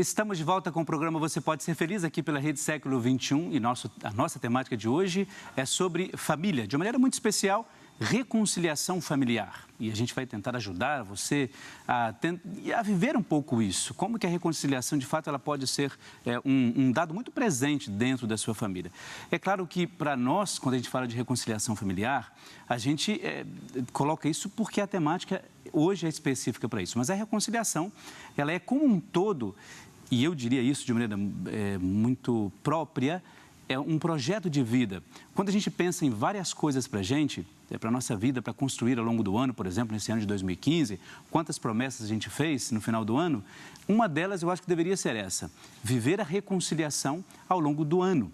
Estamos de volta com o programa Você Pode Ser Feliz, aqui pela Rede Século XXI, e a nossa temática de hoje é sobre família, de uma maneira muito especial, reconciliação familiar. E a gente vai tentar ajudar você a viver um pouco isso. Como que a reconciliação, de fato, ela pode ser um dado muito presente dentro da sua família. É claro que, para nós, quando a gente fala de reconciliação familiar, a gente coloca isso porque a temática hoje é específica para isso. Mas a reconciliação, ela é como um todo, e eu diria isso de maneira muito própria, é um projeto de vida. Quando a gente pensa em várias coisas para a gente, para a nossa vida, para construir ao longo do ano, por exemplo, nesse ano de 2015, quantas promessas a gente fez no final do ano, uma delas eu acho que deveria ser essa: viver a reconciliação ao longo do ano.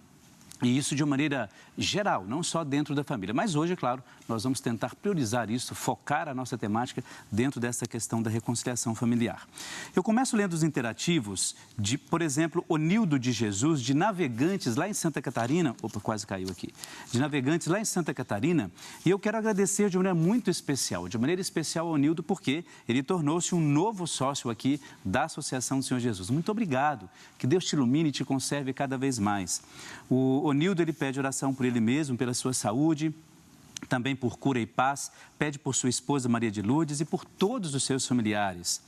E isso de uma maneira geral, não só dentro da família. Mas hoje, é claro, nós vamos tentar priorizar isso, focar a nossa temática dentro dessa questão da reconciliação familiar. Eu começo lendo os interativos de, por exemplo, Onildo de Jesus, de Navegantes, lá em Santa Catarina. Opa, quase caiu aqui. De Navegantes, lá em Santa Catarina. E eu quero agradecer de maneira muito especial, ao Onildo, porque ele tornou-se um novo sócio aqui da Associação do Senhor Jesus. Muito obrigado. Que Deus te ilumine e te conserve cada vez mais. O Onildo, ele pede oração por ele mesmo, pela sua saúde, também por cura e paz, pede por sua esposa Maria de Lourdes e por todos os seus familiares.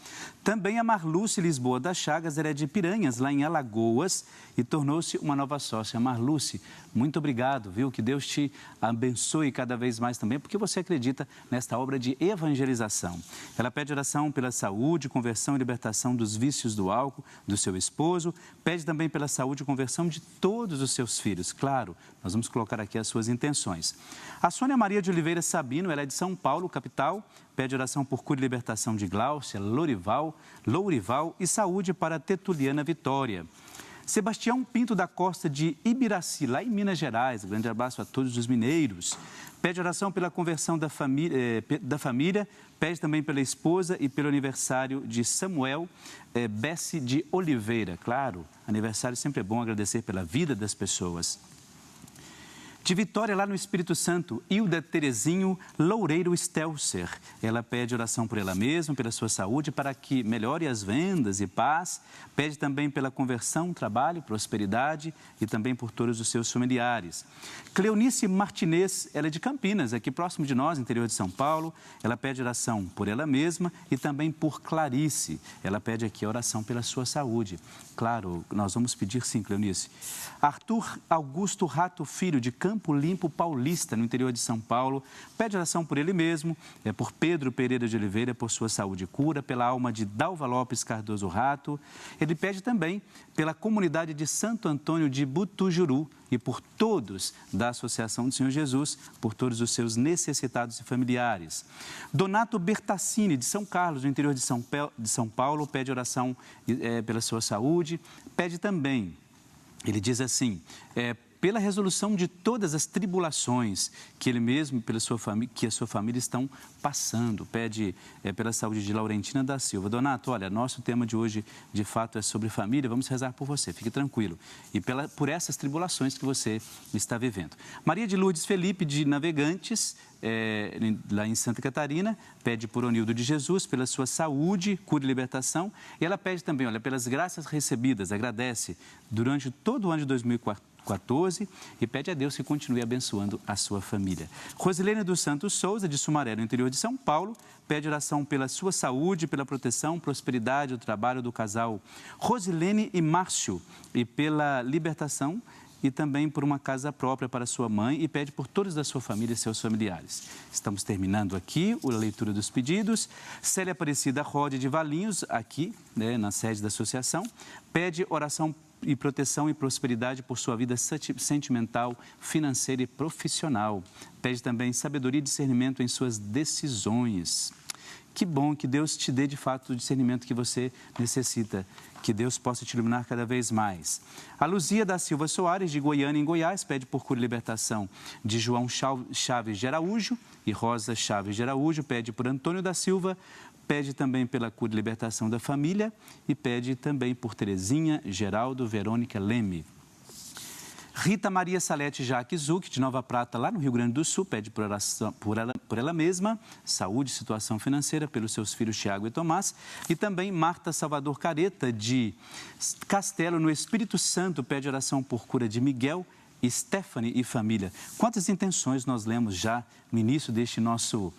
Também a Marluce Lisboa das Chagas, ela é de Piranhas, lá em Alagoas, e tornou-se uma nova sócia. Marluce, muito obrigado, viu? Que Deus te abençoe cada vez mais também, porque você acredita nesta obra de evangelização. Ela pede oração pela saúde, conversão e libertação dos vícios do álcool, do seu esposo, pede também pela saúde e conversão de todos os seus filhos. Claro, nós vamos colocar aqui as suas intenções. A Sônia Maria de Oliveira Sabino, ela é de São Paulo, capital, pede oração por cura e libertação de Gláucia, Lourival e saúde para Tetuliana Vitória. Sebastião Pinto da Costa, de Ibiraci, lá em Minas Gerais, grande abraço a todos os mineiros. Pede oração pela conversão da família, pede também pela esposa e pelo aniversário de Samuel Bessi de Oliveira. Claro, aniversário sempre é bom, agradecer pela vida das pessoas. De Vitória, lá no Espírito Santo, Hilda Terezinho Loureiro Stelzer. Ela pede oração por ela mesma, pela sua saúde, para que melhore as vendas e paz. Pede também pela conversão, trabalho, prosperidade e também por todos os seus familiares. Cleonice Martinez, ela é de Campinas, aqui próximo de nós, interior de São Paulo. Ela pede oração por ela mesma e também por Clarice. Ela pede aqui a oração pela sua saúde. Claro, nós vamos pedir sim, Cleonice. Arthur Augusto Rato Filho, de Campo Limpo Paulista, no interior de São Paulo, pede oração por ele mesmo, por Pedro Pereira de Oliveira, por sua saúde e cura, pela alma de Dalva Lopes Cardoso Rato. Ele pede também pela comunidade de Santo Antônio de Butujuru e por todos da Associação do Senhor Jesus, por todos os seus necessitados e familiares. Donato Bertassini, de São Carlos, no interior de São Paulo, pede oração pela sua saúde, pede também, ele diz assim, pela resolução de todas as tribulações que ele mesmo que a sua família estão passando. Pede pela saúde de Laurentina da Silva. Donato, olha, nosso tema de hoje, de fato, é sobre família. Vamos rezar por você, fique tranquilo. E por essas tribulações que você está vivendo. Maria de Lourdes Felipe, de Navegantes, lá em Santa Catarina, pede por Onildo de Jesus, pela sua saúde, cura e libertação. E ela pede também, olha, pelas graças recebidas, agradece durante todo o ano de 2014 e pede a Deus que continue abençoando a sua família. Rosilene dos Santos Souza, de Sumaré, no interior de São Paulo, pede oração pela sua saúde, pela proteção, prosperidade, o trabalho do casal Rosilene e Márcio e pela libertação e também por uma casa própria para sua mãe e pede por todos da sua família e seus familiares. Estamos terminando aqui a leitura dos pedidos. Célia Aparecida Rode de Valinhos, aqui, na sede da associação, pede oração e proteção e prosperidade por sua vida sentimental, financeira e profissional. Pede também sabedoria e discernimento em suas decisões. Que bom que Deus te dê, de fato, o discernimento que você necessita. Que Deus possa te iluminar cada vez mais. A Luzia da Silva Soares, de Goiânia, em Goiás, pede por cura e libertação de João Chaves de Araújo e Rosa Chaves de Araújo. Pede por Antônio da Silva, pede também pela cura e libertação da família e pede também por Terezinha, Geraldo, Verônica Leme. Rita Maria Salete Jaque Zuc, de Nova Prata, lá no Rio Grande do Sul, pede por oração, por ela mesma, saúde e situação financeira, pelos seus filhos Tiago e Tomás. E também Marta Salvador Careta, de Castelo, no Espírito Santo, pede oração por cura de Miguel, Stephanie e família. Quantas intenções nós lemos já no início deste nosso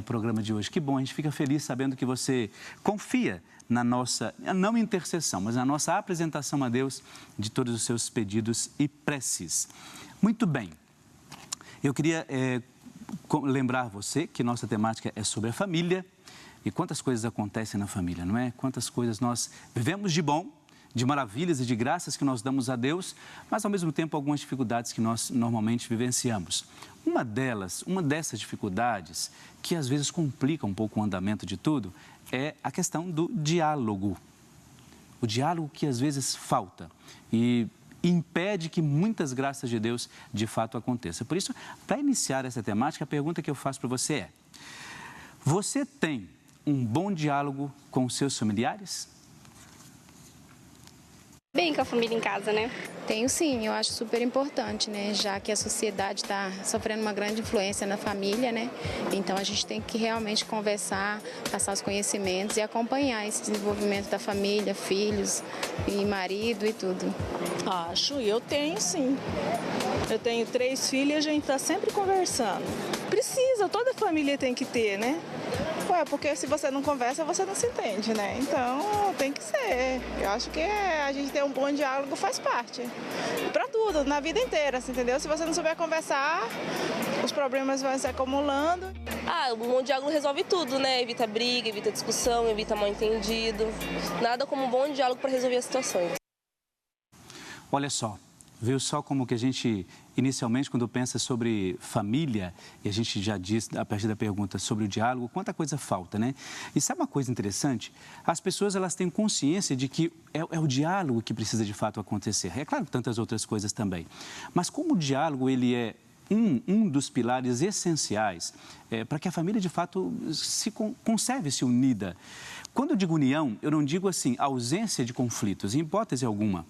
programa de hoje. Que bom, a gente fica feliz sabendo que você confia na nossa, não intercessão, mas na nossa apresentação a Deus de todos os seus pedidos e preces. Muito bem, eu queria lembrar você que nossa temática é sobre a família e quantas coisas acontecem na família, não é? Quantas coisas nós vivemos de bom, de maravilhas e de graças que nós damos a Deus, mas ao mesmo tempo algumas dificuldades que nós normalmente vivenciamos. Uma dessas dificuldades, que às vezes complica um pouco o andamento de tudo, é a questão do diálogo. O diálogo que às vezes falta e impede que muitas graças de Deus de fato aconteçam. Por isso, para iniciar essa temática, a pergunta que eu faço para você é: você tem um bom diálogo com os seus familiares? Bem com a família em casa, né? Tenho sim, eu acho super importante, né? Já que a sociedade está sofrendo uma grande influência na família, né? Então a gente tem que realmente conversar, passar os conhecimentos e acompanhar esse desenvolvimento da família, filhos e marido e tudo. Acho, eu tenho sim. Eu tenho 3 filhos e a gente está sempre conversando. Precisa, toda família tem que ter, né? Porque se você não conversa, você não se entende, né? Então, tem que ser. Eu acho que a gente ter um bom diálogo faz parte. Para tudo, na vida inteira, entendeu? Se você não souber conversar, os problemas vão se acumulando. O bom diálogo resolve tudo, né? Evita briga, evita discussão, evita mal-entendido. Nada como um bom diálogo para resolver as situações. Olha só. Viu só como que a gente, inicialmente, quando pensa sobre família, e a gente já diz, a partir da pergunta sobre o diálogo, quanta coisa falta, né? E sabe uma coisa interessante? As pessoas, elas têm consciência de que é o diálogo que precisa, de fato, acontecer. É claro que tantas outras coisas também. Mas como o diálogo, ele é um dos pilares essenciais para que a família, de fato, conserve-se unida. Quando eu digo união, eu não digo, assim, ausência de conflitos, em hipótese alguma.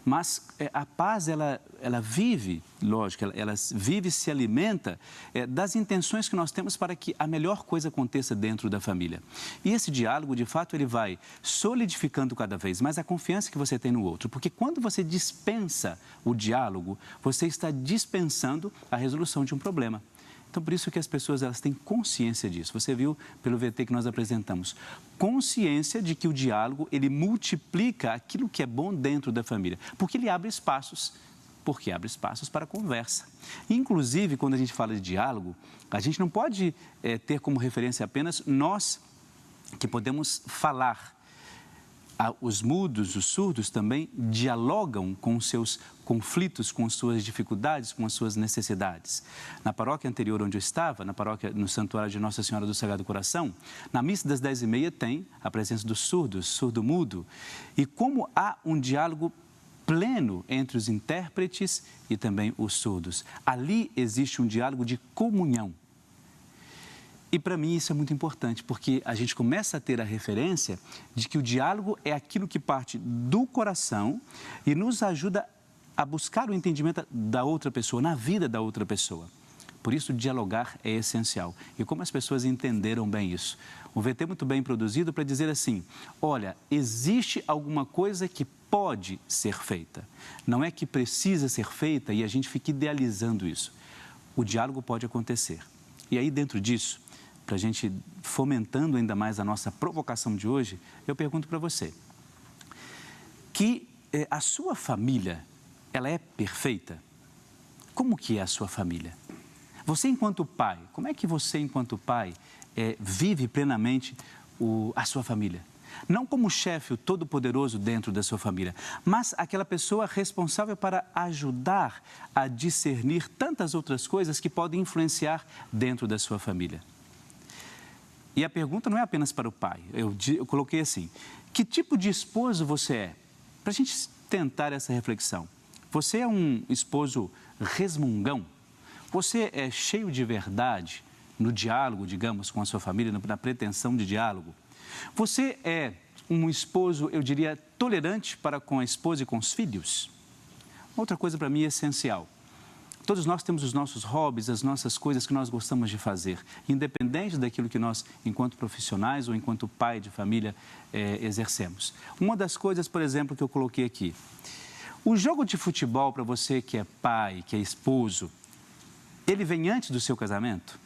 Mas a paz, ela vive, lógico, ela vive e se alimenta das intenções que nós temos para que a melhor coisa aconteça dentro da família. E esse diálogo, de fato, ele vai solidificando cada vez mais a confiança que você tem no outro. Porque quando você dispensa o diálogo, você está dispensando a resolução de um problema. Então, por isso que as pessoas, elas têm consciência disso. Você viu pelo VT que nós apresentamos. Consciência de que o diálogo, ele multiplica aquilo que é bom dentro da família. Porque ele abre espaços. Porque abre espaços para conversa. Inclusive, quando a gente fala de diálogo, a gente não pode ter como referência apenas nós que podemos falar. Os mudos, os surdos também dialogam com os seus conflitos, com as suas dificuldades, com as suas necessidades. Na paróquia anterior onde eu estava, na paróquia no Santuário de Nossa Senhora do Sagrado Coração, na missa das 10h30 tem a presença dos surdos, surdo-mudo. E como há um diálogo pleno entre os intérpretes e também os surdos. Ali existe um diálogo de comunhão. E para mim isso é muito importante, porque a gente começa a ter a referência de que o diálogo é aquilo que parte do coração e nos ajuda a buscar o entendimento da outra pessoa, na vida da outra pessoa. Por isso, dialogar é essencial. E como as pessoas entenderam bem isso? O VT é muito bem produzido para dizer assim, olha, existe alguma coisa que pode ser feita. Não é que precisa ser feita e a gente fica idealizando isso. O diálogo pode acontecer. E aí, dentro disso, para a gente fomentando ainda mais a nossa provocação de hoje, eu pergunto para você, que a sua família, ela é perfeita? Como que é a sua família? Você enquanto pai, como é que você enquanto pai vive plenamente a sua família? Não como chefe, o todo-poderoso dentro da sua família, mas aquela pessoa responsável para ajudar a discernir tantas outras coisas que podem influenciar dentro da sua família. E a pergunta não é apenas para o pai, eu coloquei assim, que tipo de esposo você é? Para a gente tentar essa reflexão. Você é um esposo resmungão? Você é cheio de verdade no diálogo, digamos, com a sua família, na pretensão de diálogo? Você é um esposo, eu diria, tolerante para com a esposa e com os filhos? Outra coisa para mim é essencial. Todos nós temos os nossos hobbies, as nossas coisas que nós gostamos de fazer, independente daquilo que nós, enquanto profissionais ou enquanto pai de família, exercemos. Uma das coisas, por exemplo, que eu coloquei aqui. O jogo de futebol, para você que é pai, que é esposo, ele vem antes do seu casamento?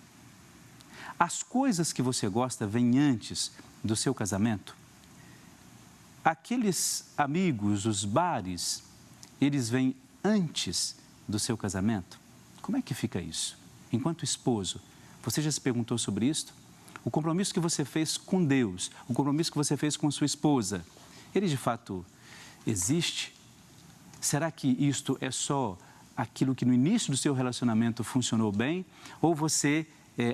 As coisas que você gosta vêm antes do seu casamento? Aqueles amigos, os bares, eles vêm antes do seu casamento? Como é que fica isso? Enquanto esposo, você já se perguntou sobre isso? O compromisso que você fez com Deus, o compromisso que você fez com sua esposa, ele de fato existe? Será que isto é só aquilo que no início do seu relacionamento funcionou bem? Ou você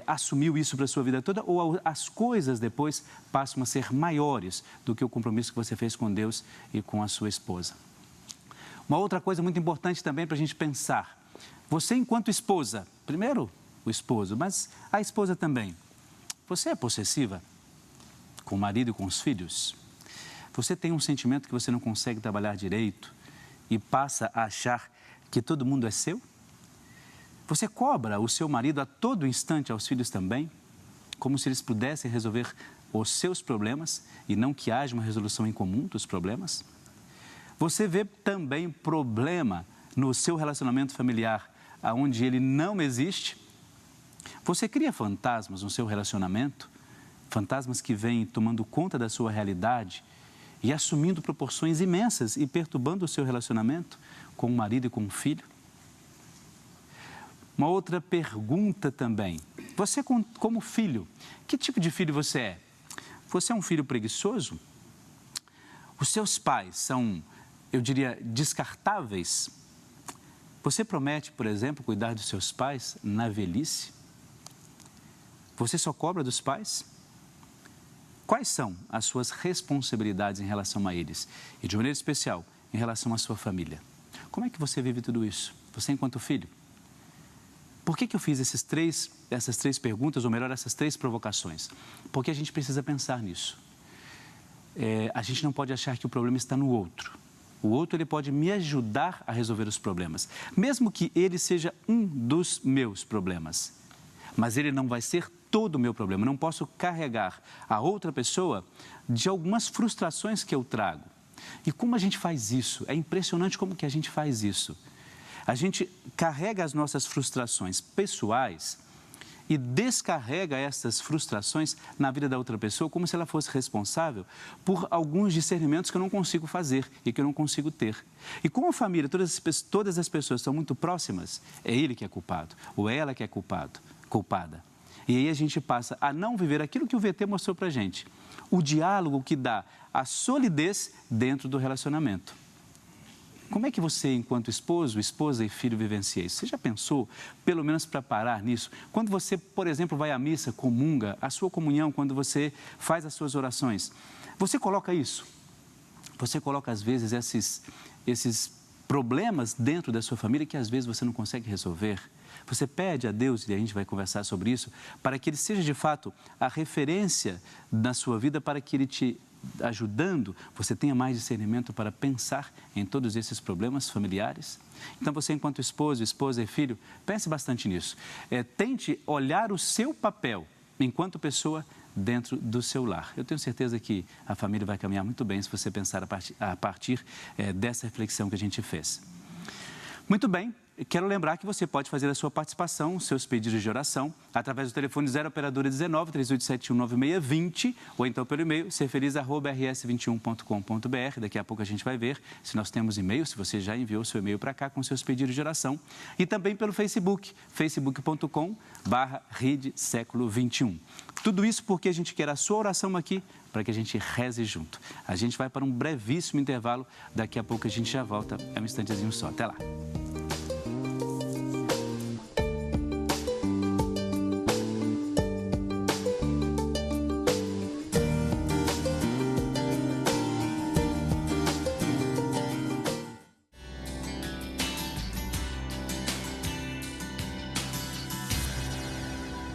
assumiu isso para a sua vida toda? Ou as coisas depois passam a ser maiores do que o compromisso que você fez com Deus e com a sua esposa? Uma outra coisa muito importante também para a gente pensar. Você enquanto esposa, primeiro o esposo, mas a esposa também. Você é possessiva com o marido e com os filhos? Você tem um sentimento que você não consegue trabalhar direito e passa a achar que todo mundo é seu? Você cobra o seu marido a todo instante, aos filhos também, como se eles pudessem resolver os seus problemas e não que haja uma resolução em comum dos problemas? Você vê também problema no seu relacionamento familiar, onde ele não existe? Você cria fantasmas no seu relacionamento, fantasmas que vêm tomando conta da sua realidade e assumindo proporções imensas e perturbando o seu relacionamento com o marido e com o filho? Uma outra pergunta também. Você, como filho, que tipo de filho você é? Você é um filho preguiçoso? Os seus pais são, eu diria, descartáveis? Você promete, por exemplo, cuidar dos seus pais na velhice? Você só cobra dos pais? Quais são as suas responsabilidades em relação a eles? E de maneira especial, em relação à sua família? Como é que você vive tudo isso? Você enquanto filho? Por que eu fiz essas três perguntas, ou melhor, essas três provocações? Porque a gente precisa pensar nisso. A gente não pode achar que o problema está no outro. O outro ele pode me ajudar a resolver os problemas, mesmo que ele seja um dos meus problemas. Mas ele não vai ser todo o meu problema. Eu não posso carregar a outra pessoa de algumas frustrações que eu trago. E como a gente faz isso? É impressionante como que a gente faz isso. A gente carrega as nossas frustrações pessoais e descarrega essas frustrações na vida da outra pessoa como se ela fosse responsável por alguns discernimentos que eu não consigo fazer e que eu não consigo ter. E como a família, todas as pessoas são muito próximas, é ele que é culpado ou é ela que é culpada. E aí a gente passa a não viver aquilo que o VT mostrou pra gente. O diálogo que dá a solidez dentro do relacionamento. Como é que você, enquanto esposo, esposa e filho, vivencia isso? Você já pensou, pelo menos para parar nisso? Quando você, por exemplo, vai à missa, comunga, a sua comunhão, quando você faz as suas orações, você coloca isso? Você coloca, às vezes, esses problemas dentro da sua família que, às vezes, você não consegue resolver? Você pede a Deus, e a gente vai conversar sobre isso, para que Ele seja, de fato, a referência na sua vida, para que Ele te ajudando, você tenha mais discernimento para pensar em todos esses problemas familiares? Então, você, enquanto esposo, esposa e filho, pense bastante nisso. Tente olhar o seu papel enquanto pessoa dentro do seu lar. Eu tenho certeza que a família vai caminhar muito bem se você pensar a partir dessa reflexão que a gente fez. Muito bem. Quero lembrar que você pode fazer a sua participação, seus pedidos de oração, através do telefone 0 operadora 19 3871 9620 ou então pelo e-mail serfeliz@rs21.com.br. Daqui a pouco a gente vai ver se nós temos e-mail, se você já enviou seu e-mail para cá com seus pedidos de oração. E também pelo Facebook, facebook.com/Rede Século 21. Tudo isso porque a gente quer a sua oração aqui para que a gente reze junto. A gente vai para um brevíssimo intervalo, daqui a pouco a gente já volta, é um instantezinho só. Até lá.